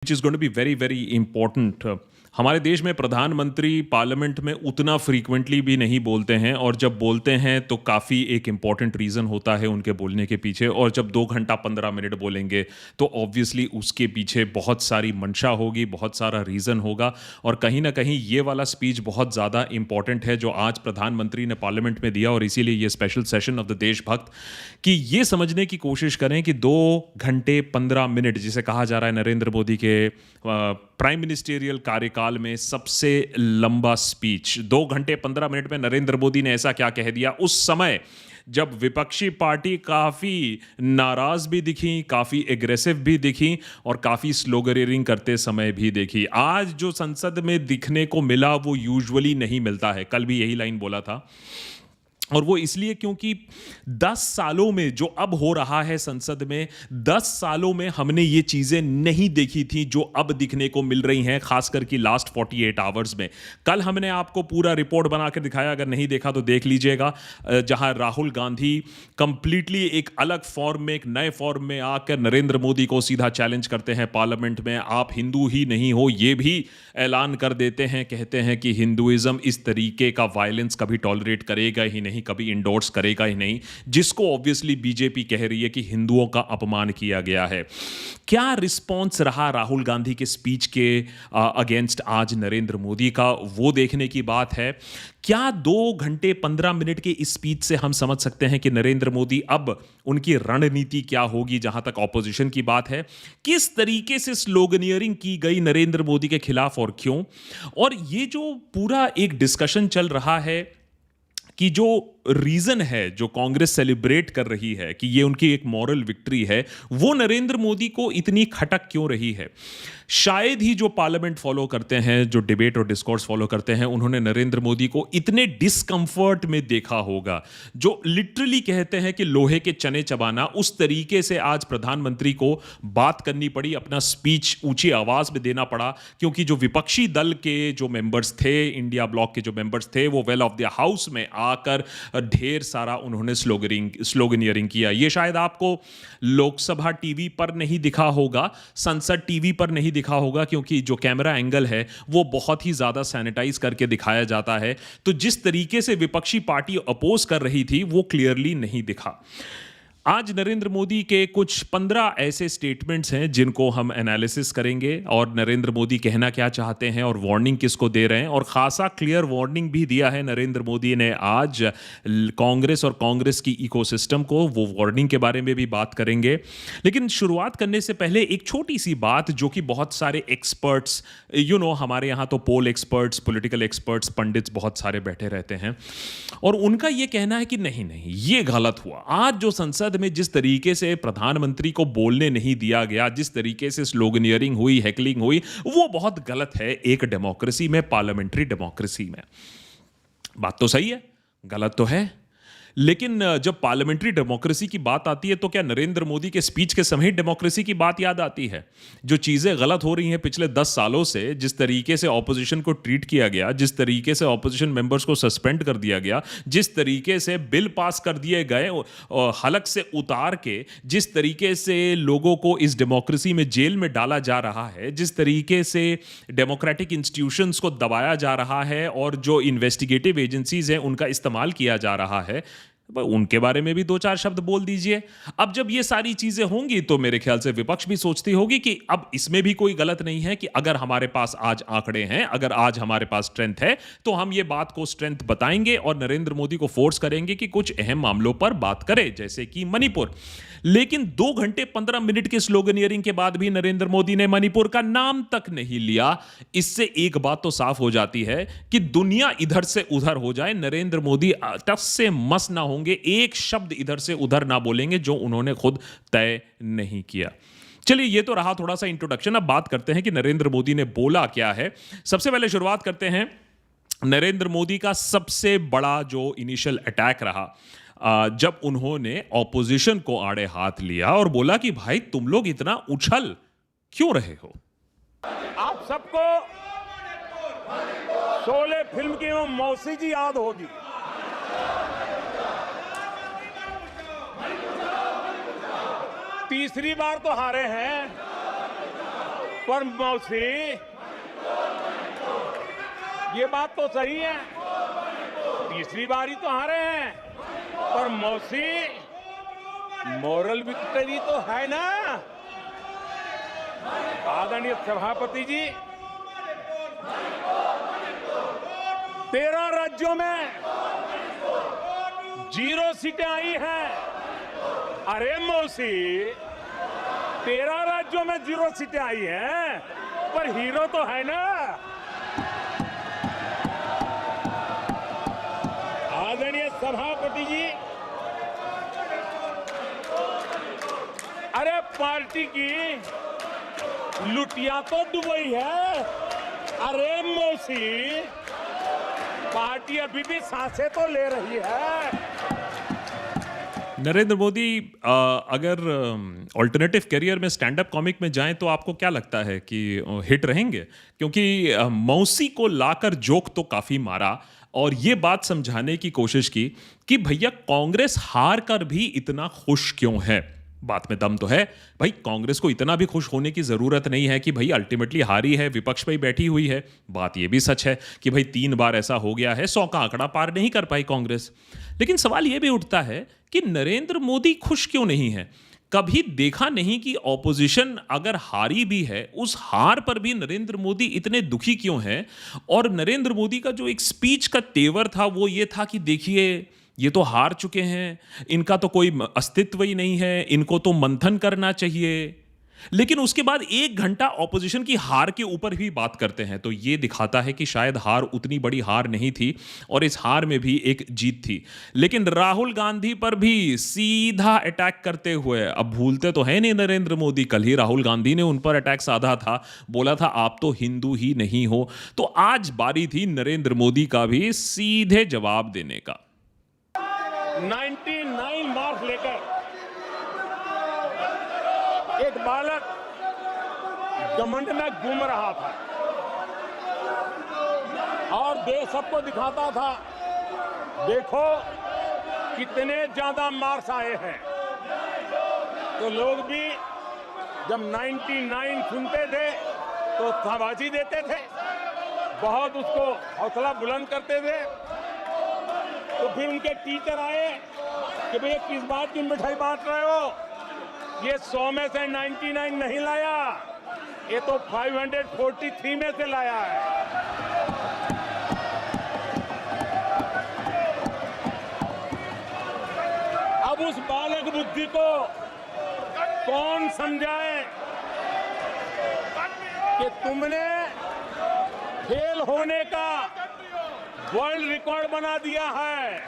which is going to be very very important. हमारे देश में प्रधानमंत्री पार्लियामेंट में उतना फ्रीक्वेंटली भी नहीं बोलते हैं, और जब बोलते हैं तो काफ़ी एक इम्पॉर्टेंट रीज़न होता है उनके बोलने के पीछे। और जब 2 घंटा 15 मिनट बोलेंगे तो ऑब्वियसली उसके पीछे बहुत सारी मंशा होगी, बहुत सारा रीज़न होगा। और कहीं ना कहीं ये वाला स्पीच बहुत ज़्यादा इम्पॉर्टेंट है जो आज प्रधानमंत्री ने पार्लियामेंट में दिया, और इसीलिए ये स्पेशल सेशन ऑफ द देशभक्त कि ये समझने की कोशिश करें कि 2 घंटे 15 मिनट जिसे कहा जा रहा है नरेंद्र मोदी के प्राइम मिनिस्टेरियल कार्यकाल में सबसे लंबा स्पीच। 2 घंटे 15 मिनट में नरेंद्र मोदी ने ऐसा क्या कह दिया उस समय जब विपक्षी पार्टी काफ़ी नाराज भी दिखी, काफ़ी एग्रेसिव भी दिखी, और काफ़ी स्लोगनियरिंग करते समय भी देखी। आज जो संसद में दिखने को मिला वो यूजुअली नहीं मिलता है। कल भी यही लाइन बोला था, और वो इसलिए क्योंकि 10 सालों में जो अब हो रहा है संसद में, 10 सालों में हमने ये चीज़ें नहीं देखी थी जो अब दिखने को मिल रही हैं, खासकर कि लास्ट 48 आवर्स में। कल हमने आपको पूरा रिपोर्ट बना के दिखाया, अगर नहीं देखा तो देख लीजिएगा, जहां राहुल गांधी कंप्लीटली एक अलग फॉर्म में, एक नए फॉर्म में आकर नरेंद्र मोदी को सीधा चैलेंज करते हैं पार्लियामेंट में। आप हिंदू ही नहीं हो, ये भी ऐलान कर देते हैं, कहते हैं कि हिंदुइज्म इस तरीके का वायलेंस कभी टॉलरेट करेगा ही नहीं, कभी इंडोर्स करेगा ही नहीं, जिसको ऑब्वियसली बीजेपी कह रही है कि हिंदुओं का अपमान किया गया है। क्या रिस्पॉन्स रहा राहुल गांधी के स्पीच के अगेंस्ट आज नरेंद्र मोदी का, वो देखने की बात है। क्या 2 घंटे 15 मिनट के इस स्पीच से हम समझ सकते हैं कि नरेंद्र मोदी अब उनकी रणनीति क्या होगी जहां तक ऑपोजिशन की बात है? किस तरीके से स्लोगनियरिंग की गई नरेंद्र मोदी के खिलाफ और क्यों? और ये जो पूरा एक डिस्कशन चल रहा है कि जो रीजन है जो कांग्रेस सेलिब्रेट कर रही है कि ये उनकी एक मॉरल विक्ट्री है, वो नरेंद्र मोदी को इतनी खटक क्यों रही है? शायद ही जो पार्लियामेंट फॉलो करते हैं, जो डिबेट और डिस्कोर्स फॉलो करते हैं, उन्होंने नरेंद्र मोदी को इतने डिस्कंफर्ट में देखा होगा, जो लिटरली कहते हैं कि लोहे के चने चबाना। उस तरीके से आज प्रधानमंत्री को बात करनी पड़ी, अपना स्पीच ऊंची आवाज में देना पड़ा, क्योंकि जो विपक्षी दल के जो मेंबर्स थे, इंडिया ब्लॉक के जो मेंबर्स थे, वो वेल ऑफ द हाउस में आकर ढेर सारा उन्होंने स्लोगनियरिंग किया। ये शायद आपको लोकसभा टीवी पर नहीं दिखा होगा, संसद टीवी पर नहीं दिखा होगा, क्योंकि जो कैमरा एंगल है वो बहुत ही ज्यादा सैनिटाइज करके दिखाया जाता है। तो जिस तरीके से विपक्षी पार्टी अपोज कर रही थी वो क्लियरली नहीं दिखा। आज नरेंद्र मोदी के कुछ 15 ऐसे स्टेटमेंट्स हैं जिनको हम एनालिसिस करेंगे, और नरेंद्र मोदी कहना क्या चाहते हैं और वार्निंग किसको दे रहे हैं। और खासा क्लियर वार्निंग भी दिया है नरेंद्र मोदी ने आज कांग्रेस और कांग्रेस की इकोसिस्टम को, वो वार्निंग के बारे में भी बात करेंगे। लेकिन शुरुआत करने से पहले एक छोटी सी बात जो कि बहुत सारे एक्सपर्ट्स, हमारे यहाँ तो पोल एक्सपर्ट्स, पॉलिटिकल एक्सपर्ट्स, पंडित्स बहुत सारे बैठे रहते हैं, और उनका ये कहना है कि नहीं नहीं ये गलत हुआ। आज जो संसद में जिस तरीके से प्रधानमंत्री को बोलने नहीं दिया गया, जिस तरीके से स्लोगनियरिंग हुई, हेकलिंग हुई, वो बहुत गलत है एक डेमोक्रेसी में, पार्लियामेंट्री डेमोक्रेसी में। बात तो सही है, गलत तो है, लेकिन जब पार्लियामेंट्री डेमोक्रेसी की बात आती है तो क्या नरेंद्र मोदी के स्पीच के समय डेमोक्रेसी की बात याद आती है? जो चीजें गलत हो रही हैं पिछले 10 सालों से, जिस तरीके से ऑपोजिशन को ट्रीट किया गया, जिस तरीके से ऑपोजिशन मेंबर्स को सस्पेंड कर दिया गया, जिस तरीके से बिल पास कर दिए गए हलक से उतार के, जिस तरीके से लोगों को इस डेमोक्रेसी में जेल में डाला जा रहा है, जिस तरीके से डेमोक्रेटिक इंस्टीट्यूशंस को दबाया जा रहा है, और जो इन्वेस्टिगेटिव एजेंसीज हैं उनका इस्तेमाल किया जा रहा है, उनके बारे में भी 2-4 शब्द बोल दीजिए। अब जब ये सारी चीजें होंगी तो मेरे ख्याल से विपक्ष भी सोचती होगी कि अब इसमें भी कोई गलत नहीं है कि अगर हमारे पास आज आंकड़े हैं, अगर आज हमारे पास स्ट्रेंथ है, तो हम ये बात को स्ट्रेंथ बताएंगे और नरेंद्र मोदी को फोर्स करेंगे कि कुछ अहम मामलों पर बात करे, जैसे कि मणिपुर। लेकिन 2 घंटे 15 मिनट के स्लोगनियरिंग के बाद भी नरेंद्र मोदी ने मणिपुर का नाम तक नहीं लिया। इससे एक बात तो साफ हो जाती है कि दुनिया इधर से उधर हो जाए, नरेंद्र मोदी टस से मस ना होंगे, एक शब्द इधर से उधर ना बोलेंगे जो उन्होंने खुद तय नहीं किया। चलिए, ये तो रहा थोड़ा सा इंट्रोडक्शन। अब बात करते हैं कि नरेंद्र मोदी ने बोला क्या है। सबसे पहले शुरुआत करते हैं नरेंद्र मोदी का सबसे बड़ा जो इनिशियल अटैक रहा, जब उन्होंने ऑपोजिशन को आड़े हाथ लिया और बोला कि भाई तुम लोग इतना उछल क्यों रहे हो? आप सबको शोले फिल्म की वो मौसी जी याद होगी। तीसरी बार तो हारे हैं। पर मौसी, ये बात तो सही है, तीसरी बारी तो हारे हैं, पर मौसी मॉरल विक्ट्री तो है ना। आदरणीय सभापति जी, 13 राज्यों में 0 सीटें आई हैं। अरे मौसी, 13 राज्यों में 0 सीटें आई हैं, पर हीरो तो है ना। आदरणीय सभापति जी, अरे पार्टी की लुटिया तो दुबई है। अरे मौसी, पार्टी अभी भी सांसें तो ले रही है। नरेंद्र मोदी अगर ऑल्टरनेटिव करियर में स्टैंड अप कॉमिक में जाएं तो आपको क्या लगता है कि हिट रहेंगे? क्योंकि मौसी को लाकर जोक तो काफ़ी मारा और ये बात समझाने की कोशिश की कि भैया कांग्रेस हार कर भी इतना खुश क्यों है। बात में दम तो है भाई, कांग्रेस को इतना भी खुश होने की जरूरत नहीं है कि भाई अल्टीमेटली हारी है, विपक्ष पे ही बैठी हुई है। बात ये भी सच है कि भाई 3 बार ऐसा हो गया है, 100 का आंकड़ा पार नहीं कर पाई कांग्रेस। लेकिन सवाल ये भी उठता है कि नरेंद्र मोदी खुश क्यों नहीं है? कभी देखा नहीं कि ऑपोजिशन अगर हारी भी है, उस हार पर भी नरेंद्र मोदी इतने दुखी क्यों हैं? और नरेंद्र मोदी का जो एक स्पीच का तेवर था वो ये था कि देखिए ये तो हार चुके हैं, इनका तो कोई अस्तित्व ही नहीं है, इनको तो मंथन करना चाहिए। लेकिन उसके बाद 1 घंटा ऑपोजिशन की हार के ऊपर भी बात करते हैं, तो ये दिखाता है कि शायद हार उतनी बड़ी हार नहीं थी और इस हार में भी एक जीत थी। लेकिन राहुल गांधी पर भी सीधा अटैक करते हुए, अब भूलते तो है नहीं नरेंद्र मोदी, कल ही राहुल गांधी ने उन पर अटैक साधा था, बोला था आप तो हिंदू ही नहीं हो। तो आज बारी थी नरेंद्र मोदी का भी सीधे जवाब देने का। 99 मार्क्स लेकर एक बालक घमंड में घूम रहा था और देश सबको दिखाता था, देखो कितने ज्यादा मार्क्स आए हैं। तो लोग भी जब 99 सुनते थे तो शाबाशी देते थे, बहुत उसको हौसला बुलंद करते थे। तो फिर उनके टीचर आए कि भैया किस बात की मिठाई बांट रहे हो, ये 100 में से 99 नहीं लाया, ये तो 543 में से लाया है। अब उस बालक बुद्धि को कौन समझाए कि तुमने फेल होने का वर्ल्ड रिकॉर्ड बना दिया है।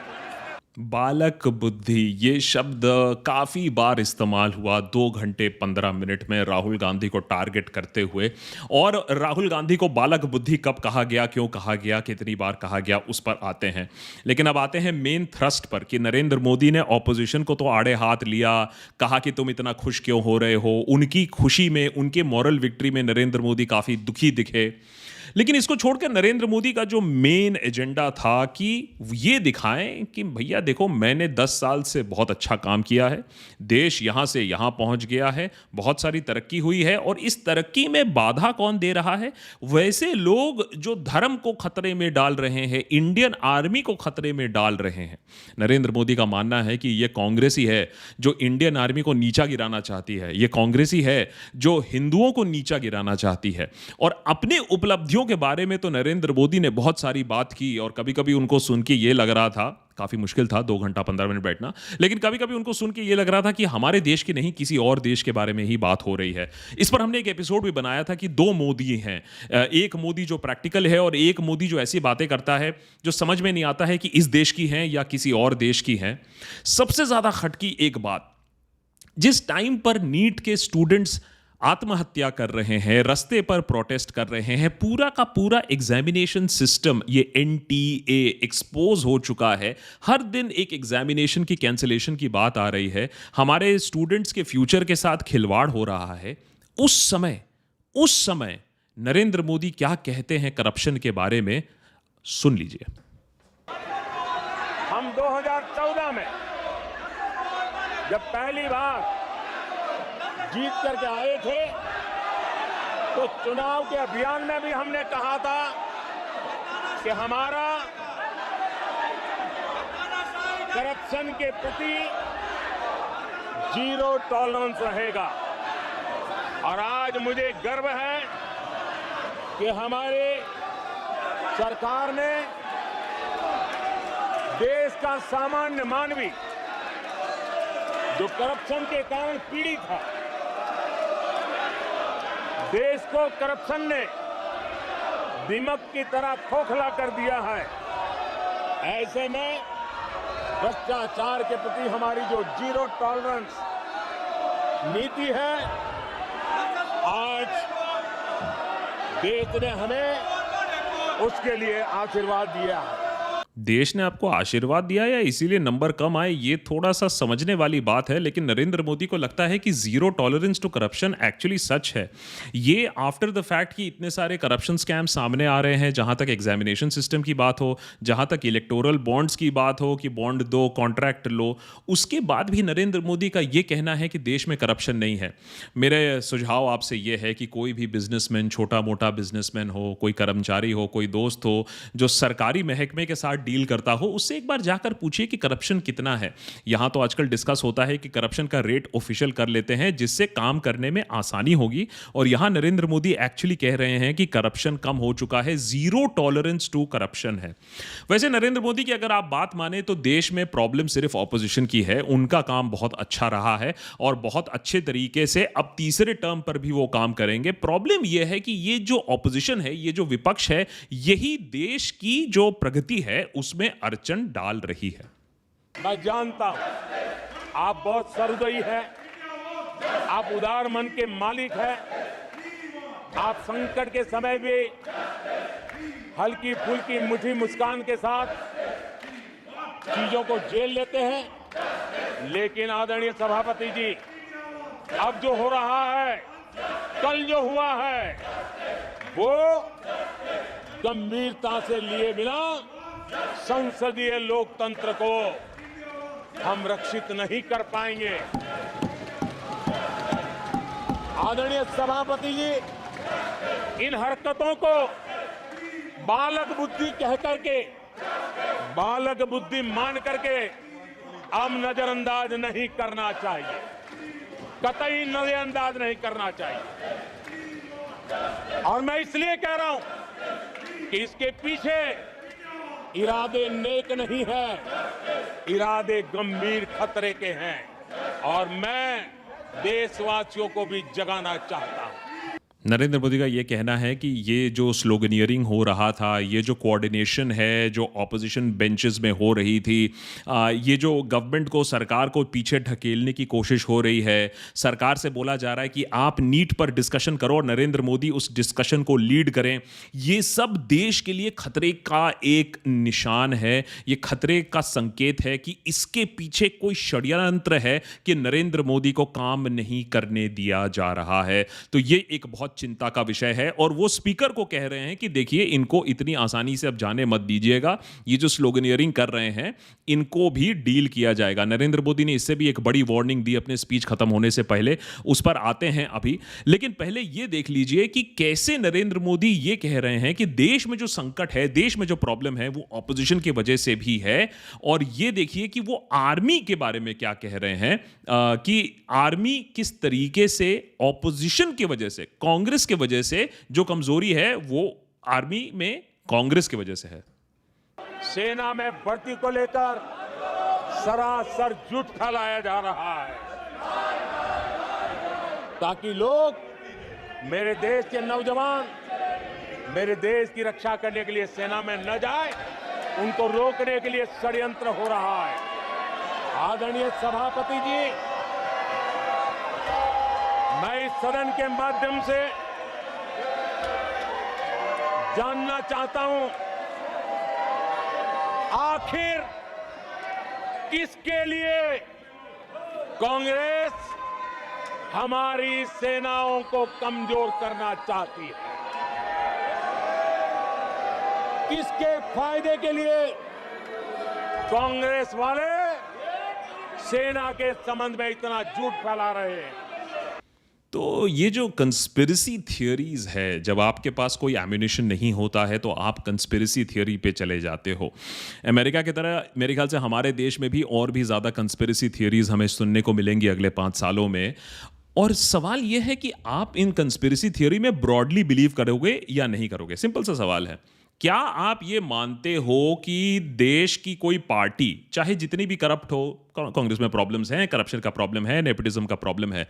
बालक बुद्धि, ये शब्द काफ़ी बार इस्तेमाल हुआ 2 घंटे 15 मिनट में राहुल गांधी को टारगेट करते हुए। और राहुल गांधी को बालक बुद्धि कब कहा गया, क्यों कहा गया, कितनी बार कहा गया, उस पर आते हैं। लेकिन अब आते हैं मेन थ्रस्ट पर कि नरेंद्र मोदी ने ऑपोजिशन को तो आड़े हाथ लिया, कहा कि तुम इतना खुश क्यों हो रहे हो। उनकी खुशी में, उनके मॉरल विक्ट्री में नरेंद्र मोदी काफ़ी दुखी दिखे। लेकिन इसको छोड़कर नरेंद्र मोदी का जो मेन एजेंडा था कि ये दिखाएं कि भैया देखो मैंने 10 साल से बहुत अच्छा काम किया है, देश यहाँ से यहाँ पहुँच गया है, बहुत सारी तरक्की हुई है और इस तरक्की में बाधा कौन दे रहा है? वैसे लोग जो धर्म को खतरे में डाल रहे हैं, इंडियन आर्मी को खतरे में डाल रहे हैं। नरेंद्र मोदी का मानना है कि ये कांग्रेस ही है जो इंडियन आर्मी को नीचा गिराना चाहती है, ये कांग्रेस ही है जो हिंदुओं को नीचा गिराना चाहती है। और अपने उपलब्धियों के बारे में तो नरेंद्र मोदी ने बहुत सारी बात की और कभी कभी उनको सुन के ये लग रहा था, काफी मुश्किल था 2 घंटा 15 मिनट बैठना, लेकिन कभी कभी उनको सुन के ये लग रहा था कि हमारे देश की नहीं किसी और देश के बारे में ही बात हो रही है। इस पर हमने एक एपिसोड भी बनाया था कि 2 मोदी हैं, एक मोदी जो प्रैक्टिकल है और एक मोदी जो ऐसी बातें करता है जो समझ में नहीं आता है कि इस देश की हैं या किसी और देश की हैं। सबसे ज्यादा खटकी एक बात, जिस टाइम पर नीट के स्टूडेंट्स आत्महत्या कर रहे हैं, रास्ते पर प्रोटेस्ट कर रहे हैं, पूरा का पूरा एग्जामिनेशन सिस्टम ये एनटीए एक्सपोज हो चुका है। हर दिन एक एग्जामिनेशन की कैंसिलेशन की बात आ रही है, हमारे स्टूडेंट्स के फ्यूचर के साथ खिलवाड़ हो रहा है। उस समय नरेंद्र मोदी क्या कहते हैं करप्शन के बारे में, सुन लीजिए। हम 2014 में जब पहली बार जीत करके आए थे तो चुनाव के अभियान में भी हमने कहा था कि हमारा करप्शन के प्रति जीरो टॉलरेंस रहेगा। और आज मुझे गर्व है कि हमारे सरकार ने देश का सामान्य मानवी जो करप्शन के कारण पीड़ित है, देश को करप्शन ने दीमक की तरह खोखला कर दिया है। ऐसे में भ्रष्टाचार के प्रति हमारी जो जीरो टॉलरेंस नीति है, आज देश ने हमें उसके लिए आशीर्वाद दिया है। देश ने आपको आशीर्वाद दिया या इसीलिए नंबर कम आए, ये थोड़ा सा समझने वाली बात है। लेकिन नरेंद्र मोदी को लगता है कि zero tolerance to corruption actually सच है। ये आफ्टर द फैक्ट कि इतने सारे करप्शन स्कैम सामने आ रहे हैं, जहां तक एग्जामिनेशन सिस्टम की बात हो, जहां तक इलेक्टोरल बॉन्ड्स की बात हो कि बॉन्ड दो कॉन्ट्रैक्ट लो, उसके बाद भी नरेंद्र मोदी का ये कहना है कि देश में करप्शन नहीं है। मेरे सुझाव आपसे ये है कि कोई भी बिजनेसमैन, छोटा मोटा बिजनेसमैन हो, कोई कर्मचारी हो, कोई दोस्त हो जो सरकारी महकमे के साथ डील करता हो, उससे एक बार जाकर पूछिए कि करप्शन कितना है। यहां तो आजकल डिस्कस होता है कि करप्शन का रेट ऑफिशियल कर लेते हैं जिससे काम करने में आसानी होगी, और यहां नरेंद्र मोदी एक्चुअली कह रहे हैं कि करप्शन कम हो चुका है, जीरो टॉलरेंस टू करप्शन है। वैसे नरेंद्र मोदी की अगर आप बात माने तो देश में प्रॉब्लम सिर्फ ऑपोजिशन की है। उनका काम बहुत अच्छा रहा है और बहुत अच्छे तरीके से अब तीसरे टर्म पर भी वो काम करेंगे। प्रॉब्लम यह है कि ये जो ऑपोजिशन है, ये जो विपक्ष है, यही देश की जो प्रगति है उसमें अड़चन डाल रही है। मैं जानता हूं आप बहुत सहृदयी हैं, आप उदार मन के मालिक हैं, आप संकट के समय भी हल्की फुल्की मीठी मुस्कान के साथ चीजों को झेल लेते हैं। लेकिन आदरणीय सभापति जी, अब जो हो रहा है, कल जो हुआ है, वो गंभीरता से लिए बिना संसदीय लोकतंत्र को हम रक्षित नहीं कर पाएंगे। आदरणीय सभापति जी, इन हरकतों को बालक बुद्धि कह करके, बालक बुद्धि मान करके हम नजरअंदाज नहीं करना चाहिए, कतई नजरअंदाज नहीं करना चाहिए। और मैं इसलिए कह रहा हूं कि इसके पीछे इरादे नेक नहीं है, इरादे गंभीर खतरे के हैं, और मैं देशवासियों को भी जगाना चाहता हूं। नरेंद्र मोदी का ये कहना है कि ये जो स्लोगनियरिंग हो रहा था, ये जो कोऑर्डिनेशन है जो ऑपोजिशन बेंचेस में हो रही थी, ये जो गवर्नमेंट को, सरकार को पीछे ढकेलने की कोशिश हो रही है, सरकार से बोला जा रहा है कि आप नीट पर डिस्कशन करो और नरेंद्र मोदी उस डिस्कशन को लीड करें, ये सब देश के लिए खतरे का एक निशान है। ये खतरे का संकेत है कि इसके पीछे कोई षड्यंत्र है कि नरेंद्र मोदी को काम नहीं करने दिया जा रहा है। तो ये एक बहुत चिंता का विषय है, और वो स्पीकर को कह रहे हैं कि देखिए, इनको इतनी आसानी से अब जाने मत दीजिएगा, ये जो स्लोगनियरिंग कर रहे हैं इनको भी डील किया जाएगा। नरेंद्र मोदी ने इससे भी एक बड़ी वार्निंग दी अपने स्पीच खत्म होने से पहले, उस पर आते हैं अभी। लेकिन पहले ये देख लीजिए कि कैसे नरेंद्र मोदी ये कह रहे हैं कि देश में जो संकट है, देश में जो प्रॉब्लम है, वो ऑपोजिशन की वजह से भी है। और ये देखिए कि वो आर्मी के बारे में क्या कह रहे हैं, कि आर्मी किस तरीके से ऑपोजिशन की वजह से, कांग्रेस की वजह से जो कमजोरी है वो आर्मी में कांग्रेस की वजह से है। सेना में भर्ती को लेकर सरासर झूठ फैलाया जा रहा है ताकि लोग, मेरे देश के नौजवान मेरे देश की रक्षा करने के लिए सेना में न जाए, उनको रोकने के लिए षड्यंत्र हो रहा है। आदरणीय सभापति जी, मैं इस सदन के माध्यम से जानना चाहता हूं, आखिर किसके लिए कांग्रेस हमारी सेनाओं को कमजोर करना चाहती है? किसके फायदे के लिए कांग्रेस वाले सेना के संबंध में इतना झूठ फैला रहे हैं? तो ये जो कंस्पिरेसी थियरीज है, जब आपके पास कोई एम्यूनिशन नहीं होता है तो आप कंस्पिरेसी थियरी पे चले जाते हो। अमेरिका की तरह मेरे ख्याल से हमारे देश में भी और भी ज़्यादा कंस्पिरेसी थियरीज हमें सुनने को मिलेंगी अगले 5 सालों में। और सवाल यह है कि आप इन कंस्पिरेसी थियरी में ब्रॉडली बिलीव करोगे या नहीं करोगे। सिंपल सा सवाल है। क्या आप ये मानते हो कि देश की कोई पार्टी, चाहे जितनी भी करप्ट हो, कांग्रेस में प्रॉब्लम्स हैं, करप्शन का प्रॉब्लम है, नेपोटिज्म का प्रॉब्लम है,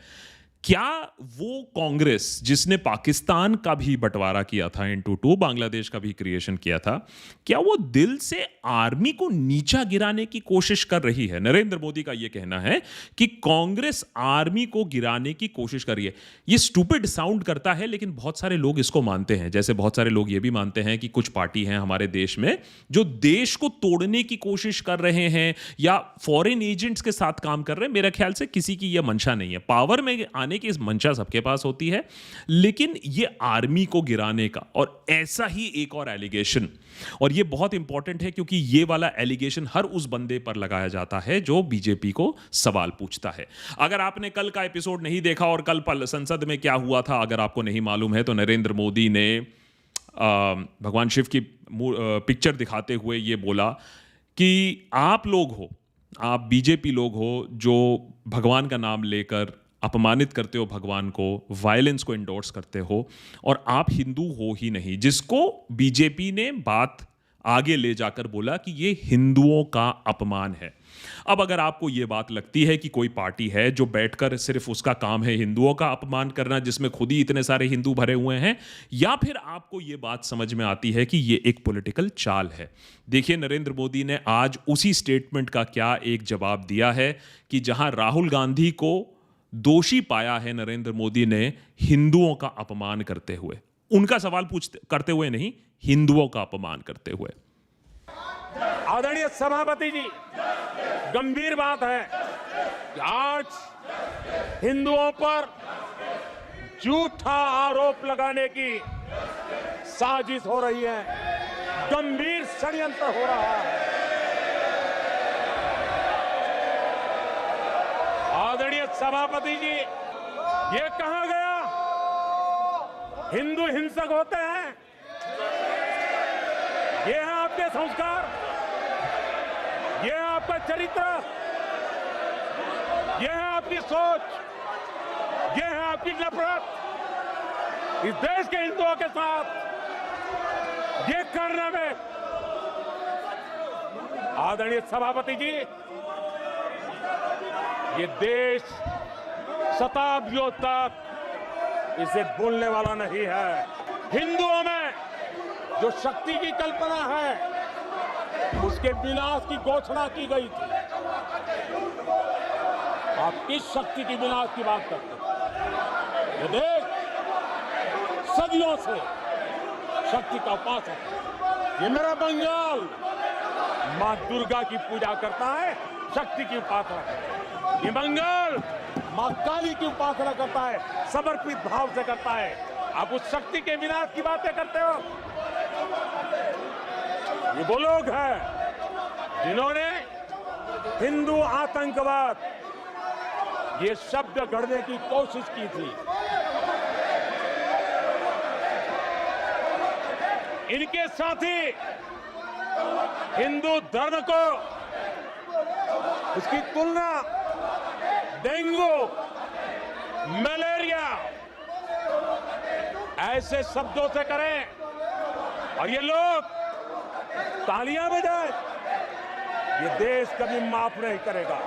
क्या वो कांग्रेस जिसने पाकिस्तान का भी बंटवारा किया था इनटू टू, बांग्लादेश का भी क्रिएशन किया था, क्या वो दिल से आर्मी को नीचा गिराने की कोशिश कर रही है? नरेंद्र मोदी का ये कहना है कि कांग्रेस आर्मी को गिराने की कोशिश कर रही है। ये स्टूपिड साउंड करता है, लेकिन बहुत सारे लोग इसको मानते हैं। जैसे बहुत सारे लोग ये भी मानते हैं कि कुछ पार्टी हैं हमारे देश में जो देश को तोड़ने की कोशिश कर रहे हैं या फॉरेन एजेंट्स के साथ काम कर रहे हैं। मेरा ख्याल से किसी की यह मंशा नहीं है। पावर में आने की इस मंशा सबके पास होती है, लेकिन ये आर्मी को गिराने का, और ऐसा ही एक और एलिगेशन, और ये बहुत इंपॉर्टेंट है क्योंकि ये वाला एलिगेशन हर उस बंदे पर लगाया जाता है जो बीजेपी को सवाल पूछता है। अगर आपने कल का एपिसोड नहीं देखा और कल संसद में क्या हुआ था अगर आपको नहीं मालूम है, तो नरेंद्र मोदी ने भगवान शिव की पिक्चर दिखाते हुए ये बोला कि आप लोग हो, आप बीजेपी लोग हो जो भगवान का नाम लेकर अपमानित करते हो भगवान को, वायलेंस को इंडोर्स करते हो, और आप हिंदू हो ही नहीं। जिसको बीजेपी ने बात आगे ले जाकर बोला कि ये हिंदुओं का अपमान है। अब अगर आपको ये बात लगती है कि कोई पार्टी है जो बैठकर सिर्फ उसका काम है हिंदुओं का अपमान करना, जिसमें खुद ही इतने सारे हिंदू भरे हुए हैं, या फिर आपको ये बात समझ में आती है कि ये एक पॉलिटिकल चाल है। देखिए, नरेंद्र मोदी ने आज उसी स्टेटमेंट का क्या एक जवाब दिया है कि जहां राहुल गांधी को दोषी पाया है नरेंद्र मोदी ने हिंदुओं का अपमान करते हुए, उनका सवाल करते हुए नहीं, हिंदुओं का अपमान करते हुए। आदरणीय सभापति जी, गंभीर बात है कि आज हिंदुओं पर झूठा आरोप लगाने की साजिश हो रही है, गंभीर षड्यंत्र हो रहा है। आदरणीय सभापति जी, ये कहा गया हिंदू हिंसक होते हैं? ये है आपके संस्कार, ये है आपका चरित्र, ये है आपकी सोच, ये है आपकी नफरत इस देश के हिंदुओं के साथ ये करने में। आदरणीय सभापति जी, ये देश शताब्दियों तक इसे भूलने वाला नहीं है। हिंदुओं में जो शक्ति की कल्पना है, उसके विनाश की घोषणा की गई थी। आप किस शक्ति की विनाश की बात करते हैं? ये देश सदियों से शक्ति का उपासक है। ये मेरा बंगाल मां दुर्गा की पूजा करता है, शक्ति की उपासना है। ये बंगाल मां काली की उपासना करता है, समर्पित भाव से करता है। आप उस शक्ति के विनाश की बातें करते हो। ये वो लोग हैं जिन्होंने हिंदू आतंकवाद ये शब्द गढ़ने की कोशिश की थी। इनके साथी हिंदू धर्म को, उसकी तुलना डेंगू, मलेरिया ऐसे शब्दों से करें और ये लोग तालियां बजाएं, ये देश कभी माफ नहीं करेगा।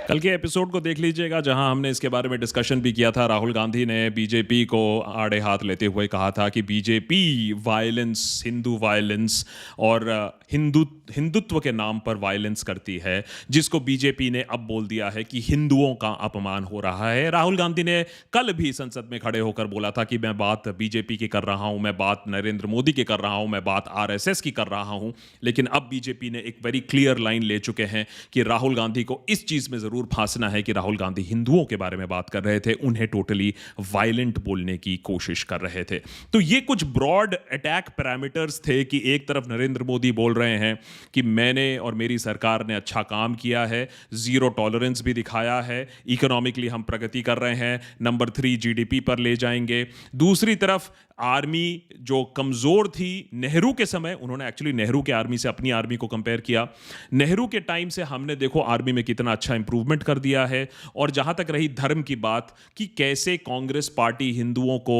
कल के एपिसोड को देख लीजिएगा जहां हमने इसके बारे में डिस्कशन भी किया था। राहुल गांधी ने बीजेपी को आड़े हाथ लेते हुए कहा था कि बीजेपी वायलेंस, हिंदू वायलेंस और हिंदुत्व के नाम पर वायलेंस करती है, जिसको बीजेपी ने अब बोल दिया है कि हिंदुओं का अपमान हो रहा है। राहुल गांधी ने कल भी संसद में खड़े होकर बोला था कि मैं बात बीजेपी की कर रहा हूं, मैं बात नरेंद्र मोदी की कर रहा हूं, मैं बात आरएसएस की कर रहा हूं। लेकिन अब बीजेपी ने एक वेरी क्लियर लाइन ले चुके हैं कि राहुल गांधी को इस चीज में जरूर फांसना है कि राहुल गांधी हिंदुओं के बारे में बात कर रहे थे, उन्हें टोटली वायलेंट बोलने की कोशिश कर रहे थे। तो ये कुछ ब्रॉड अटैक पैरामीटर्स थे कि एक तरफ नरेंद्र मोदी बोल रहे हैं कि मैंने और मेरी सरकार ने अच्छा काम किया है, जीरो टॉलरेंस भी दिखाया है, इकोनॉमिकली हम प्रगति कर रहे हैं, नंबर 3 जीडीपी पर ले जाएंगे। दूसरी तरफ आर्मी जो कमजोर थी नेहरू के समय, उन्होंने एक्चुअली नेहरू के आर्मी से अपनी आर्मी को कंपेयर किया, नेहरू के टाइम से हमने देखो आर्मी में कितना अच्छा इंप्रूवमेंट कर दिया है। और जहां तक रही धर्म की बात कि कैसे कांग्रेस पार्टी हिंदुओं को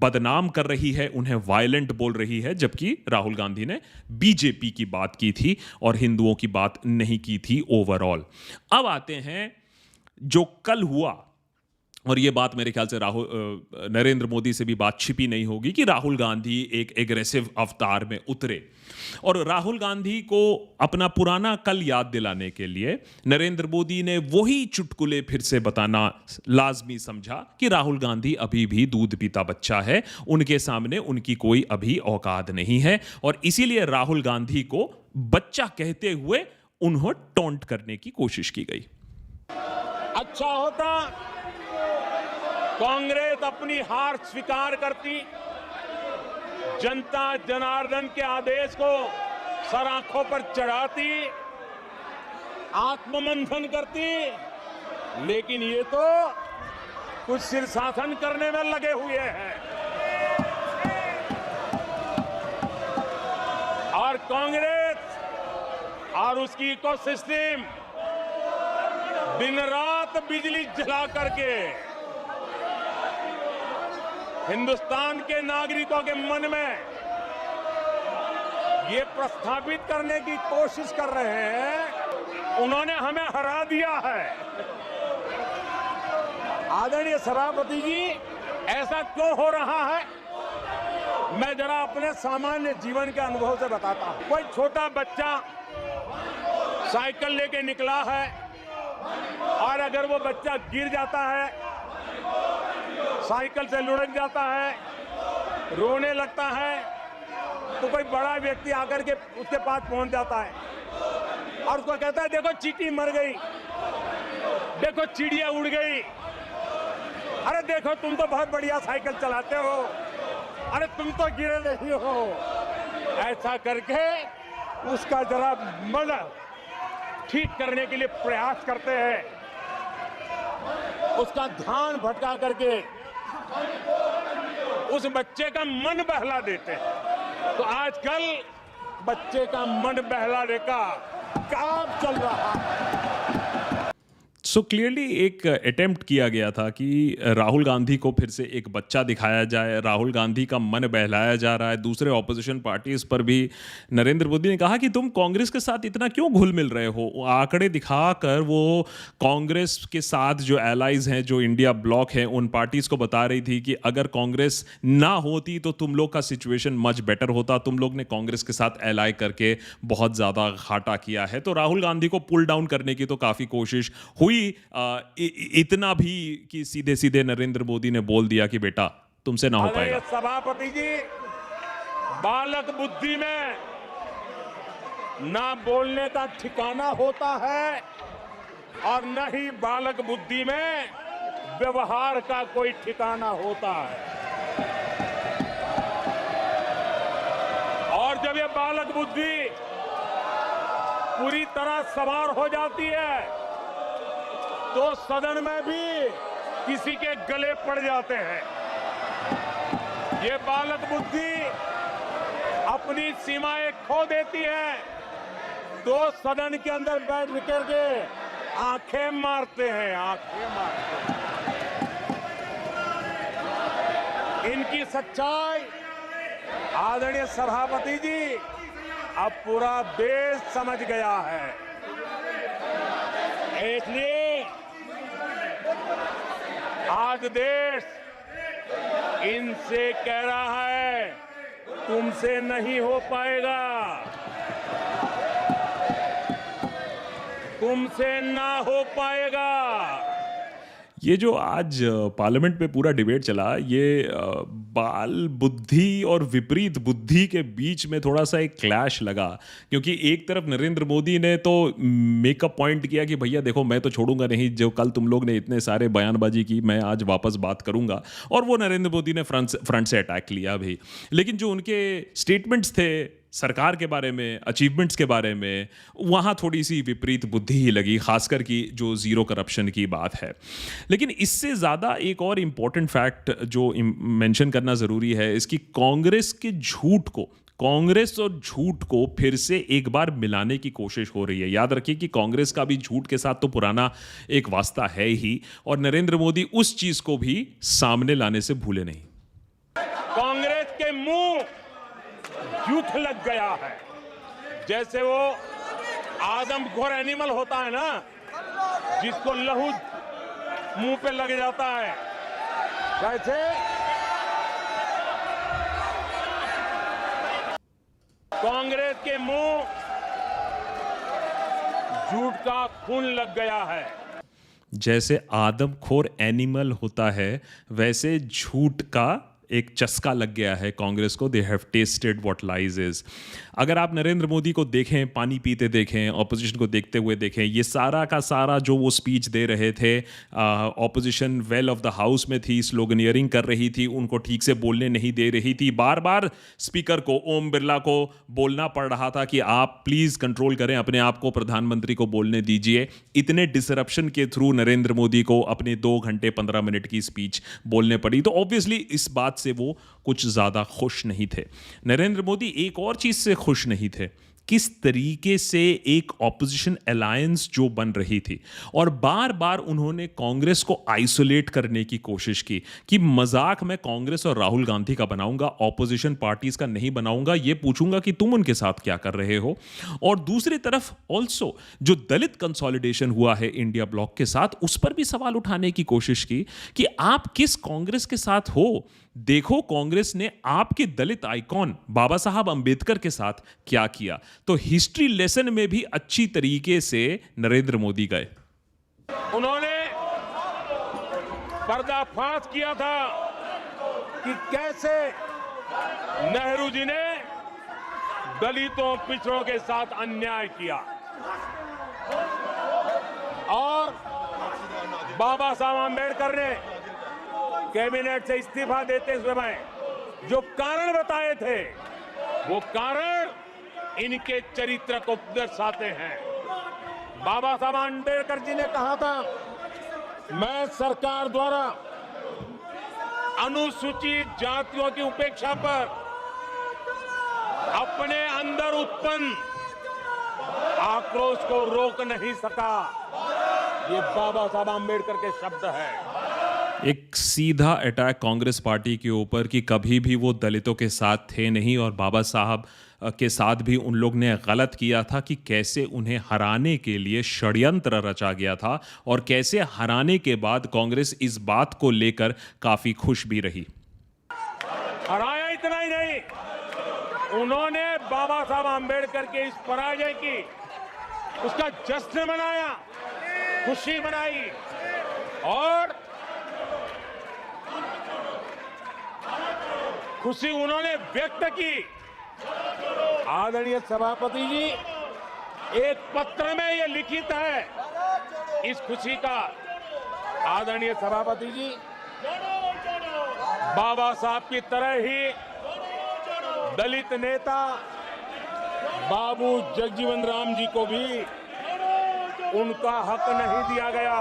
बदनाम कर रही है, उन्हें वायलेंट बोल रही है, जबकि राहुल गांधी ने बीजेपी की बात की थी और हिंदुओं की बात नहीं की थी ओवरऑल। अब आते हैं जो कल हुआ, और ये बात मेरे ख्याल से नरेंद्र मोदी से भी बात छिपी नहीं होगी कि राहुल गांधी एक एग्रेसिव अवतार में उतरे। और राहुल गांधी को अपना पुराना कल याद दिलाने के लिए नरेंद्र मोदी ने वही चुटकुले फिर से बताना लाजमी समझा कि राहुल गांधी अभी भी दूध पीता बच्चा है, उनके सामने उनकी कोई अभी औकात नहीं है, और इसीलिए राहुल गांधी को बच्चा कहते हुए उन्हें टॉन्ट करने की कोशिश की गई। अच्छा होता कांग्रेस अपनी हार स्वीकार करती, जनता जनार्दन के आदेश को सर आंखों पर चढ़ाती, आत्ममंथन करती, लेकिन ये तो कुछ शीर्षासन करने में लगे हुए हैं। और कांग्रेस और उसकी इकोसिस्टम दिन रात बिजली जला करके हिंदुस्तान के नागरिकों के मन में ये प्रस्थापित करने की कोशिश कर रहे हैं उन्होंने हमें हरा दिया है। आदरणीय सभापति जी, ऐसा क्यों हो रहा है, मैं जरा अपने सामान्य जीवन के अनुभव से बताता हूं। कोई छोटा बच्चा साइकिल लेके निकला है और अगर वो बच्चा गिर जाता है, साइकिल से लुढ़क जाता है, रोने लगता है, तो कोई बड़ा व्यक्ति आकर के उसके पास पहुंच जाता है और उसको कहता है देखो चींटी मर गई, देखो चिड़िया उड़ गई, अरे देखो तुम तो बहुत बढ़िया साइकिल चलाते हो, अरे तुम तो गिरे नहीं हो। ऐसा करके उसका जरा मन ठीक करने के लिए प्रयास करते हैं, उसका ध्यान भटका करके उस बच्चे का मन बहला देते हैं। तो आजकल बच्चे का मन बहलाने का काम चल रहा है। सो क्लियरली एक अटेम्प्ट किया गया था कि राहुल गांधी को फिर से एक बच्चा दिखाया जाए, राहुल गांधी का मन बहलाया जा रहा है। दूसरे ऑपोजिशन पार्टीज पर भी नरेंद्र मोदी ने कहा कि तुम कांग्रेस के साथ इतना क्यों घुल मिल रहे हो, आंकड़े दिखाकर वो कांग्रेस के साथ जो एलाइज हैं, जो इंडिया ब्लॉक है, उन पार्टीज को बता रही थी कि अगर कांग्रेस ना होती तो तुम लोग का सिचुएशन मच बेटर होता, तुम लोग ने कांग्रेस के साथ एलाई करके बहुत ज़्यादा घाटा किया है। तो राहुल गांधी को पुल डाउन करने की तो काफ़ी कोशिश हुई, इतना भी कि सीधे सीधे नरेंद्र मोदी ने बोल दिया कि बेटा तुमसे ना हो पाएगा। सभापति जी, बालक बुद्धि में ना बोलने का ठिकाना होता है और न ही बालक बुद्धि में व्यवहार का कोई ठिकाना होता है। और जब ये बालक बुद्धि पूरी तरह सवार हो जाती है तो सदन में भी किसी के गले पड़ जाते हैं। ये बालक बुद्धि अपनी सीमाएं खो देती है तो सदन के अंदर बैठ करके आंखें मारते हैं, आंखें मारते हैं। इनकी सच्चाई आदरणीय सभापति जी अब पूरा देश समझ गया है। इसलिए आज देश इनसे कह रहा है तुमसे नहीं हो पाएगा, तुमसे ना हो पाएगा। ये जो आज पार्लियामेंट में पूरा डिबेट चला, ये बाल बुद्धि और विपरीत बुद्धि के बीच में थोड़ा सा एक क्लैश लगा, क्योंकि एक तरफ नरेंद्र मोदी ने तो मेकअप पॉइंट किया कि भैया देखो मैं तो छोड़ूंगा नहीं, जो कल तुम लोग ने इतने सारे बयानबाजी की मैं आज वापस बात करूंगा, और वो नरेंद्र मोदी ने फ्रंट से अटैक लिया भी। लेकिन जो उनके स्टेटमेंट्स थे सरकार के बारे में, अचीवमेंट्स के बारे में, वहाँ थोड़ी सी विपरीत बुद्धि ही लगी, खासकर कि जो ज़ीरो करप्शन की बात है। लेकिन इससे ज़्यादा एक और इम्पॉर्टेंट फैक्ट जो मेंशन करना ज़रूरी है, इसकी कांग्रेस और झूठ को फिर से एक बार मिलाने की कोशिश हो रही है। याद रखिए कि कांग्रेस का भी झूठ के साथ तो पुराना एक वास्ता है ही, और नरेंद्र मोदी उस चीज़ को भी सामने लाने से भूले नहीं। कांग्रेस के मुंह झूठ लग गया है, जैसे वो आदमखोर एनिमल होता है ना, जिसको लहू मुंह पे लग जाता है, वैसे कांग्रेस के मुंह झूठ का खून लग गया है। जैसे आदमखोर एनिमल होता है, वैसे झूठ का एक चस्का लग गया है कांग्रेस को। They have tested what lies is. अगर आप नरेंद्र मोदी को देखें, पानी पीते देखें, ऑपोजिशन को देखते हुए देखें, ये सारा का सारा जो वो स्पीच दे रहे थे, opposition well of the house में थी, स्लोगनियरिंग कर रही थी, उनको ठीक से बोलने नहीं दे रही थी, बार बार स्पीकर को, ओम बिरला को बोलना पड़ रहा था कि आप प्लीज़ कंट्रोल करें अपने आप को, प्रधानमंत्री को बोलने दीजिए। इतने डिसरप्शन के थ्रू नरेंद्र मोदी को अपने 2 घंटे 15 मिनट की स्पीच बोलने पड़ी, तो ऑब्वियसली इस बात से वो कुछ ज्यादा खुश नहीं थे। नरेंद्र मोदी एक और चीज से खुश नहीं थे, किस तरीके से एक ऑपोजिशन अलायंस जो बन रही थी, और बार बार उन्होंने कांग्रेस को आइसोलेट करने की कोशिश की कि मजाक मैं कांग्रेस और राहुल गांधी का बनाऊंगा, ऑपोजिशन पार्टीज का नहीं बनाऊंगा, ये पूछूंगा कि तुम उनके साथ क्या कर रहे हो। और दूसरी तरफ ऑल्सो जो दलित कंसोलिडेशन हुआ है इंडिया ब्लॉक के साथ, उस पर भी सवाल उठाने की कोशिश की कि आप किस कांग्रेस के साथ हो। देखो कांग्रेस ने आपके दलित आइकॉन बाबा साहब अंबेडकर के साथ क्या किया। तो हिस्ट्री लेसन में भी अच्छी तरीके से नरेंद्र मोदी गए। उन्होंने पर्दाफाश किया था कि कैसे नेहरू जी ने दलितों पिछड़ों के साथ अन्याय किया, और बाबा साहब अंबेडकर ने कैबिनेट से इस्तीफा देते समय जो कारण बताए थे, वो कारण इनके चरित्र को दर्शाते हैं। बाबा साहब अंबेडकर जी ने कहा था, मैं सरकार द्वारा अनुसूचित जातियों की उपेक्षा पर अपने अंदर उत्पन्न आक्रोश को रोक नहीं सका। ये बाबा साहब अंबेडकर के शब्द हैं। एक सीधा अटैक कांग्रेस पार्टी के ऊपर कि कभी भी वो दलितों के साथ थे नहीं, और बाबा साहब के साथ भी उन लोग ने गलत किया था कि कैसे उन्हें हराने के लिए षड्यंत्र रचा गया था, और कैसे हराने के बाद कांग्रेस इस बात को लेकर काफी खुश भी रही। हराया इतना ही नहीं, उन्होंने बाबा साहब अंबेडकर के इस पराजय की, उसका जश्न मनाया, खुशी मनाई, और खुशी उन्होंने व्यक्त की। आदरणीय सभापति जी, एक पत्र में यह लिखित है इस खुशी का। आदरणीय सभापति जी, बाबा साहब की तरह ही दलित नेता बाबू जगजीवन राम जी को भी उनका हक नहीं दिया गया।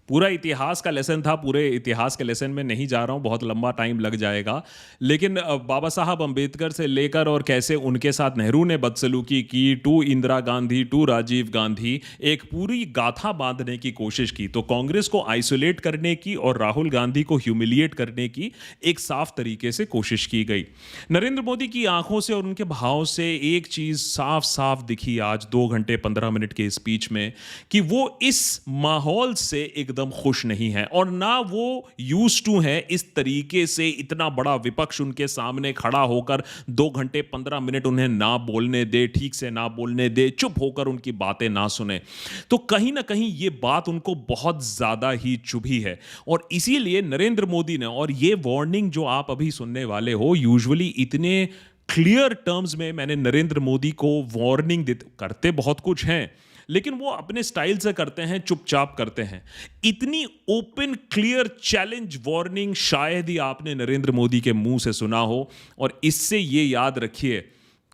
पूरा इतिहास का लेसन था, पूरे इतिहास के लेसन में नहीं जा रहा हूँ, बहुत लंबा टाइम लग जाएगा। लेकिन बाबा साहब अंबेडकर से लेकर और कैसे उनके साथ नेहरू ने बदसलूकी की, टू इंदिरा गांधी टू राजीव गांधी, एक पूरी गाथा बांधने की कोशिश की। तो कांग्रेस को आइसोलेट करने की और राहुल गांधी को ह्यूमिलिएट करने की एक साफ तरीके से कोशिश की गई। नरेंद्र मोदी की आंखों से और उनके भाव से एक चीज साफ साफ दिखी आज 2 घंटे 15 मिनट के स्पीच में, कि वो इस माहौल से एकदम एकदम खुश नहीं है और ना वो यूज्ड टू है इस तरीके से इतना बड़ा विपक्ष उनके सामने खड़ा होकर 2 घंटे 15 मिनट उन्हें ना बोलने दे, ठीक से ना बोलने दे, चुप होकर उनकी बातें ना सुने। तो कहीं ना कहीं ये बात उनको बहुत ज्यादा ही चुभी है और इसीलिए नरेंद्र मोदी ने, और ये वार्निंग जो आप अभी सुनने वाले हो, यूजुअली इतने क्लियर टर्म्स में मैंने नरेंद्र मोदी को वार्निंग देते, करते बहुत कुछ हैं लेकिन वो अपने स्टाइल से करते हैं, चुपचाप करते हैं। इतनी ओपन क्लियर चैलेंज वार्निंग शायद ही आपने नरेंद्र मोदी के मुंह से सुना हो। और इससे ये याद रखिए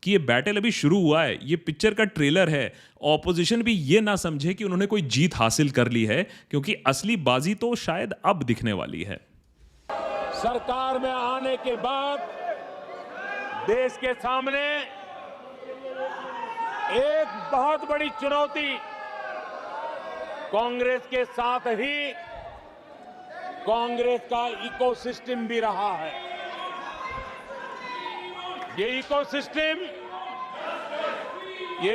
कि ये बैटल अभी शुरू हुआ है, ये पिक्चर का ट्रेलर है। ऑपोजिशन भी ये ना समझे कि उन्होंने कोई जीत हासिल कर ली है, क्योंकि असली बाजी तो शायद अब दिखने वाली है। सरकार में आने के बाद देश के सामने एक बहुत बड़ी चुनौती कांग्रेस के साथ ही कांग्रेस का इकोसिस्टम भी रहा है। ये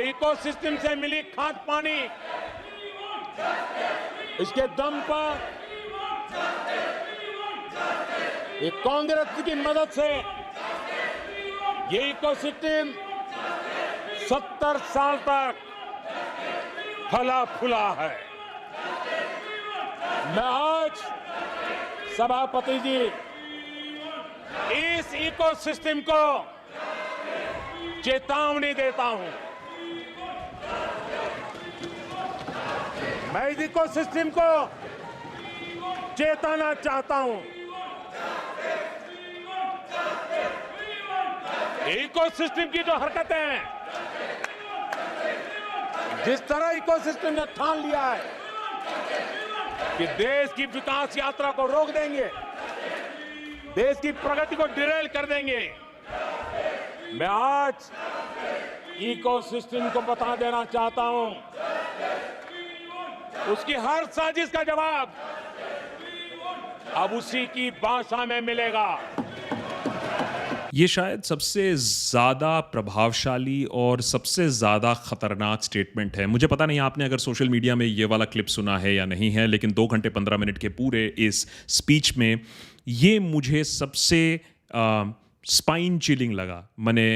इकोसिस्टम से मिली खाद पानी, इसके दम पर एक कांग्रेस की मदद से ये इकोसिस्टम 70 साल तक फला फूला है। मैं आज सभापति जी इस इकोसिस्टम को चेतावनी देता हूं। मैं इस इकोसिस्टम को चेताना चाहता हूं। इकोसिस्टम की जो हरकतें हैं, जिस तरह इकोसिस्टम ने ठान लिया है कि देश की विकास यात्रा को रोक देंगे, देश की प्रगति को डिरेल कर देंगे, मैं आज इकोसिस्टम को बता देना चाहता हूं, उसकी हर साजिश का जवाब अब उसी की भाषा में मिलेगा। ये शायद सबसे ज़्यादा प्रभावशाली और सबसे ज़्यादा ख़तरनाक स्टेटमेंट है। मुझे पता नहीं आपने अगर सोशल मीडिया में ये वाला क्लिप सुना है या नहीं है, लेकिन 2 घंटे 15 मिनट के पूरे इस स्पीच में ये मुझे सबसे स्पाइन चिलिंग लगा। मैंने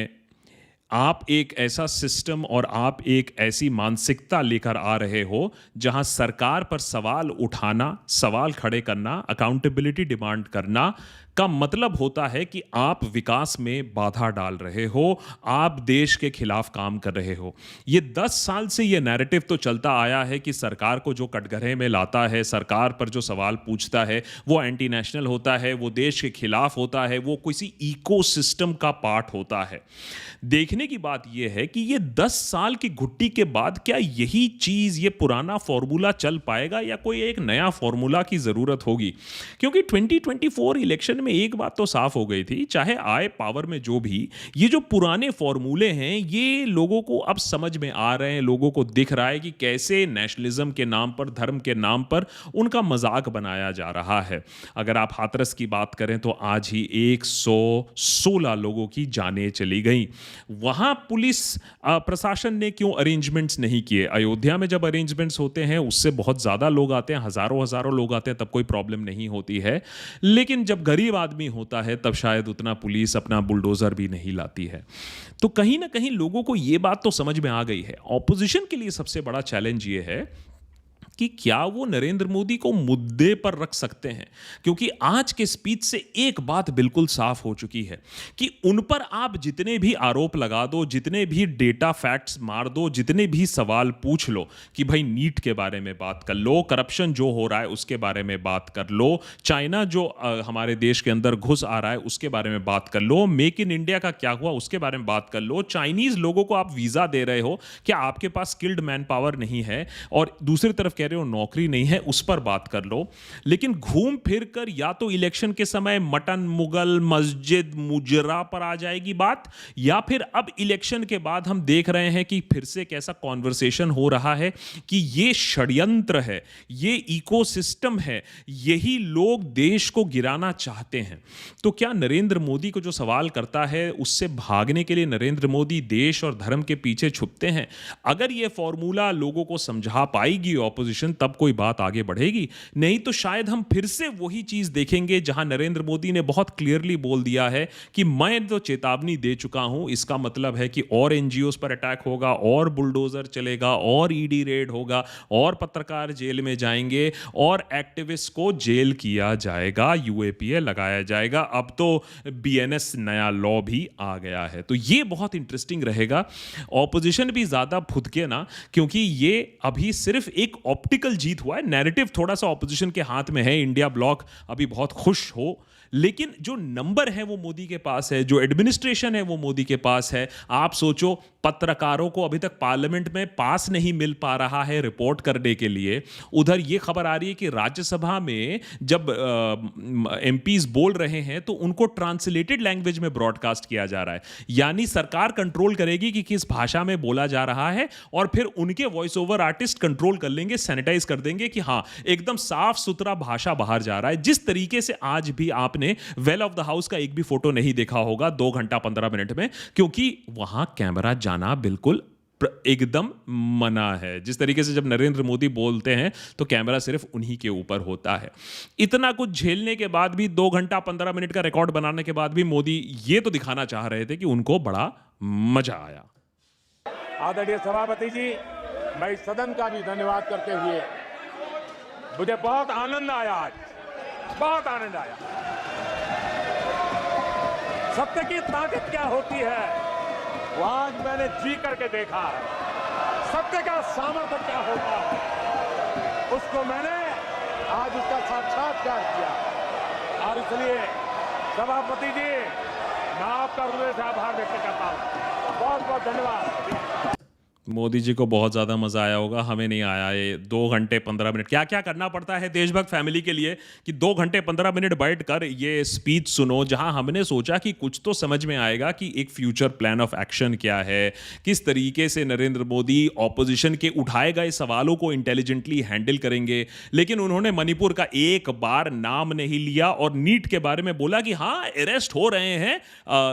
आप एक ऐसा सिस्टम और आप एक ऐसी मानसिकता लेकर आ रहे हो जहां सरकार पर सवाल उठाना, सवाल खड़े करना, अकाउंटेबिलिटी डिमांड करना का मतलब होता है कि आप विकास में बाधा डाल रहे हो, आप देश के खिलाफ काम कर रहे हो। ये 10 साल से ये नैरेटिव तो चलता आया है कि सरकार को जो कटघरे में लाता है, सरकार पर जो सवाल पूछता है, वो एंटी नेशनल होता है, वो देश के खिलाफ होता है, वो किसी इकोसिस्टम का पार्ट होता है। देखने की बात यह है कि ये 10 साल की घुट्टी के बाद क्या यही चीज, ये पुराना फॉर्मूला चल पाएगा या कोई एक नया फॉर्मूला की जरूरत होगी? क्योंकि 2024 इलेक्शन में एक बात तो साफ हो गई थी, चाहे आए पावर में जो भी, ये जो पुराने फॉर्मूले हैं ये लोगों को अब समझ में आ रहे हैं, लोगों को दिख रहा है कि कैसे नेशनलिज्म के नाम पर, धर्म के नाम पर उनका मजाक बनाया जा रहा है। अगर आप हाथरस की बात करें तो आज ही 116 लोगों की जानें चली गई। वहां पुलिस प्रशासन ने क्यों अरेंजमेंट्स नहीं किए? अयोध्या में जब अरेंजमेंट्स होते हैं उससे बहुत ज्यादा लोग आते हैं, हजारों लोग आते हैं, तब कोई प्रॉब्लम नहीं होती है। लेकिन जब गरीब आदमी होता है तब शायद उतना पुलिस अपना बुलडोजर भी नहीं लाती है। तो कहीं ना कहीं लोगों को यह बात तो समझ में आ गई है। ऑपोजिशन के लिए सबसे बड़ा चैलेंज यह है कि क्या वो नरेंद्र मोदी को मुद्दे पर रख सकते हैं, क्योंकि आज के स्पीच से एक बात बिल्कुल साफ हो चुकी है कि उन पर आप जितने भी आरोप लगा दो, जितने भी डेटा फैक्ट्स मार दो, जितने भी सवाल पूछ लो कि भाई नीट के बारे में बात कर लो, करप्शन जो हो रहा है उसके बारे में बात कर लो, चाइना जो हमारे देश के अंदर घुस आ रहा है उसके बारे में बात कर लो, मेक इन इंडिया का क्या हुआ उसके बारे में बात कर लो, चाइनीज लोगों को आप वीजा दे रहे हो, क्या आपके पास स्किल्ड मैन पावर नहीं है, और दूसरी तरफ कह रहे हो नौकरी नहीं है, उस पर बात कर लो। लेकिन घूम फिर कर या तो इलेक्शन के समय मटन, मुगल, मस्जिद, मुजरा पर आ जाएगी बात, या फिर अब इलेक्शन के बाद हम देख रहे हैं कि फिर से कैसा कॉन्वर्सेशन हो रहा है कि ये षड्यंत्र है, ये इकोसिस्टम है, यही लोग देश को गिराना चाहते हैं। तो क्या नरेंद्र मोदी को जो सवाल करता है उससे भागने के लिए नरेंद्र मोदी देश और धर्म के पीछे छुपते हैं? अगर यह फॉर्मूला लोगों को समझा पाएगी ऑपोजिशन ऑपोजिशन, तब कोई बात आगे बढ़ेगी। नहीं तो शायद हम फिर से वही चीज देखेंगे जहां नरेंद्र मोदी ने बहुत क्लियरली बोल दिया है कि मैं तो चेतावनी दे चुका हूं, इसका मतलब है कि और एनजीओ पर अटैक होगा, और बुलडोजर चलेगा, और ईडी रेड होगा, और पत्रकार जेल में जाएंगे, और एक्टिविस्ट को जेल किया जाएगा, यूएपीए लगाया जाएगा। अब तो बीएनएस नया लॉ भी आ गया है। तो ये बहुत इंटरेस्टिंग रहेगा। ऑपोजिशन भी ज्यादा फुदके ना, क्योंकि ये अभी सिर्फ एक ऑप्टिकल जीत हुआ है। नैरेटिव थोड़ा सा ऑपोजिशन के हाथ में है, इंडिया ब्लॉक अभी बहुत खुश हो, लेकिन जो नंबर है वो मोदी के पास है, जो एडमिनिस्ट्रेशन है वो मोदी के पास है। आप सोचो, पत्रकारों को अभी तक पार्लियामेंट में पास नहीं मिल पा रहा है रिपोर्ट करने के लिए। उधर ये खबर आ रही है कि राज्यसभा में जब एमपीज बोल रहे हैं तो उनको ट्रांसलेटेड लैंग्वेज में ब्रॉडकास्ट किया जा रहा है। यानी सरकार कंट्रोल करेगी कि किस भाषा में बोला जा रहा है, और फिर उनके वॉइस ओवर आर्टिस्ट कंट्रोल कर लेंगे, सैनिटाइज कर देंगे कि हाँ एकदम साफ सुथरा भाषा बाहर जा रहा है। जिस तरीके से आज भी आपने वेल ऑफ द हाउस का एक भी फोटो नहीं देखा होगा 2 घंटा 15 मिनट में, क्योंकि वहां कैमरा जाना बिल्कुल एकदम मना है। जिस तरीके से जब नरेंद्र मोदी बोलते हैं तो कैमरा सिर्फ उन्हीं के ऊपर होता है। इतना कुछ झेलने के बाद भी, 2 घंटा 15 मिनट का रिकॉर्ड बनाने के बाद भी मोदी ये तो दिखाना चाह रहे थे कि उनको बड़ा मजा आया। आदरणीय सभापति जी, मैं इस सदन का भी धन्यवाद करते हुए, मुझे बहुत आनंद आया, आज बहुत आनंद आया। सत्य की ताकत क्या होती है वो आज मैंने जी करके देखा है। सत्य का सामर्थ्य क्या होता है उसको मैंने आज उसका साक्षात्कार किया। और इसलिए सभापति जी, मैं आपका हृदय से आभार व्यक्त करता हूं। बहुत बहुत धन्यवाद। मोदी जी को बहुत ज़्यादा मज़ा आया होगा, हमें नहीं आया। ये 2 घंटे 15 मिनट क्या क्या करना पड़ता है देशभक्त फैमिली के लिए कि 2 घंटे 15 मिनट बैठ कर ये स्पीच सुनो, जहां हमने सोचा कि कुछ तो समझ में आएगा कि एक फ्यूचर प्लान ऑफ एक्शन क्या है, किस तरीके से नरेंद्र मोदी ऑपोजिशन के उठाए गए सवालों को इंटेलिजेंटली हैंडल करेंगे। लेकिन उन्होंने मणिपुर का एक बार नाम नहीं लिया और नीट के बारे में बोला कि हाँ अरेस्ट हो रहे हैं,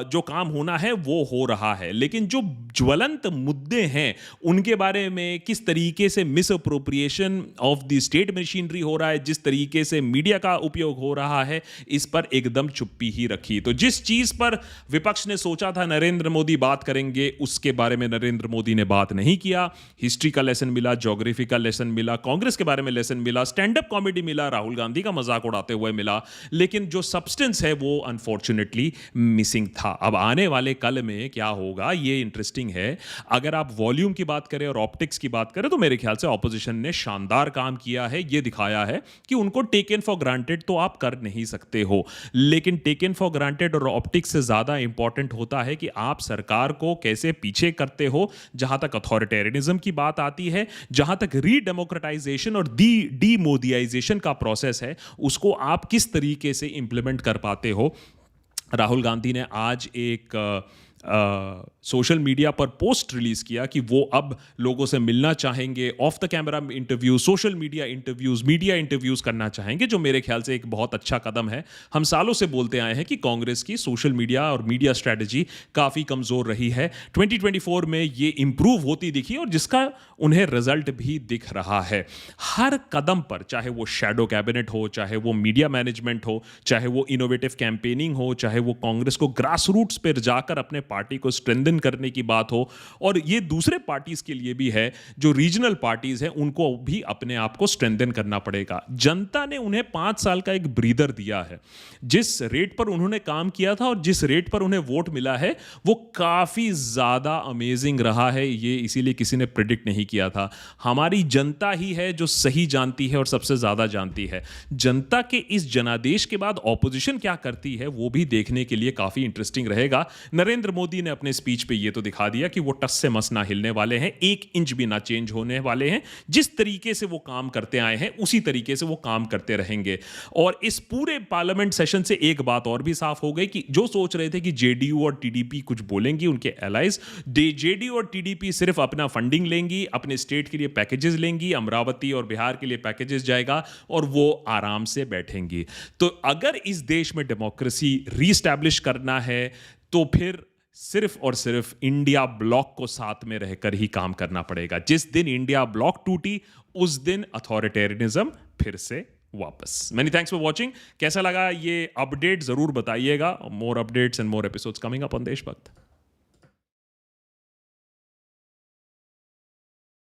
जो काम होना है वो हो रहा है, लेकिन जो ज्वलंत मुद्दे हैं उनके बारे में, किस तरीके से miss appropriation of the state machinery हो रहा है, जिस तरीके से मीडिया का उपयोग हो रहा है, इस पर एकदम चुप्पी ही रखी। तो जिस चीज पर विपक्ष ने सोचा था नरेंद्र मोदी बात करेंगे, उसके बारे में नरेंद्र मोदी ने बात नहीं किया। हिस्ट्री का लेसन मिला, ज्योग्राफी का लेसन मिला, कांग्रेस के बारे में लेसन मिला, स्टैंड अप कॉमेडी मिला, राहुल गांधी का मजाक उड़ाते हुए मिला, लेकिन जो सब्सटेंस है वो अनफॉर्चुनेटली मिसिंग था। अब आने वाले कल में क्या होगा ये इंटरेस्टिंग है। अगर आप वॉल्यूम की बात करें और ऑप्टिक्स की बात करें तो मेरे ख्याल से ऑपोजिशन ने शानदार काम किया है। ये दिखाया है कि उनको टेकन फॉर ग्रांटेड तो आप कर नहीं सकते हो, लेकिन टेकन फॉर ग्रांटेड और ऑप्टिक्स से ज्यादा इंपॉर्टेंट होता है कि आप सरकार को कैसे पीछे करते हो। जहां तक अथॉरिटेरियनिज्म की बात आती है, जहां तक रीडेमोक्रेटाइजेशन और डीमोदियाइजेशन का प्रोसेस है, उसको आप किस तरीके से इंप्लीमेंट कर पाते हो। राहुल गांधी ने आज एक सोशल मीडिया पर पोस्ट रिलीज किया कि वो अब लोगों से मिलना चाहेंगे, of the camera interview, social media interviews, media interviews करना चाहेंगे, जो मेरे ख्याल से एक बहुत अच्छा कदम है। हम सालों से बोलते आए हैं कि कांग्रेस की सोशल मीडिया और मीडिया स्ट्रेटजी काफी कमजोर रही है। 2024 में ये इंप्रूव होती दिखी और जिसका उन्हें रिजल्ट भी दिख रहा है। हर कदम पर, चाहे वो शैडो कैबिनेट हो, चाहे वो मीडिया मैनेजमेंट हो, चाहे वो इनोवेटिव कैंपेनिंग हो, चाहे वो कांग्रेस को ग्रास रूट्स पर जाकर अपने पार्टी को स्ट्रेंथन करने की बात हो, और ये दूसरे पार्टीज के लिए भी है, जो रीजनल पार्टीज हैं उनको भी अपने आप को स्ट्रेंथन करना पड़ेगा। जनता ने उन्हें 5 साल का एक ब्रीदर दिया है। जिस रेट पर उन्होंने काम किया था और जिस रेट पर उन्हें वोट मिला है वो काफी ज्यादा अमेजिंग रहा है। ये इसीलिए किसी ने प्रेडिक्ट नहीं किया था। हमारी जनता ही है जो सही जानती है और सबसे ज्यादा जानती है। जनता के इस जनादेश के बाद ऑपोजिशन क्या करती है वो भी देखने के लिए काफी इंटरेस्टिंग रहेगा। नरेंद्र मोदी ने अपने स्पीच पे ये तो दिखा दिया कि वो टस से मस ना हिलने वाले हैं, 1 इंच भी ना चेंज होने वाले हैं। जिस तरीके से वो काम करते आए हैं उसी तरीके से वो काम करते रहेंगे। और इस पूरे पार्लियामेंट सेशन से एक बात और भी साफ हो गई कि जो सोच रहे थे कि जेडीयू और टीडीपी कुछ बोलेंगी, उनके एलाइज, जेडीयू और टीडीपी सिर्फ अपना फंडिंग लेंगी, अपने स्टेट के लिए पैकेजेस लेंगी, अमरावती और बिहार के लिए पैकेजेस जाएगा और वो आराम से बैठेंगी। तो अगर इस देश में डेमोक्रेसी रीस्टैब्लिश करना है तो फिर सिर्फ और सिर्फ इंडिया ब्लॉक को साथ में रहकर ही काम करना पड़ेगा। जिस दिन इंडिया ब्लॉक टूटी उस दिन अथॉरिटेरियनिज्म फिर से वापस। Many thanks for watching. कैसा लगा ये अपडेट जरूर बताइएगा। More updates and more episodes coming up on देशभक्त।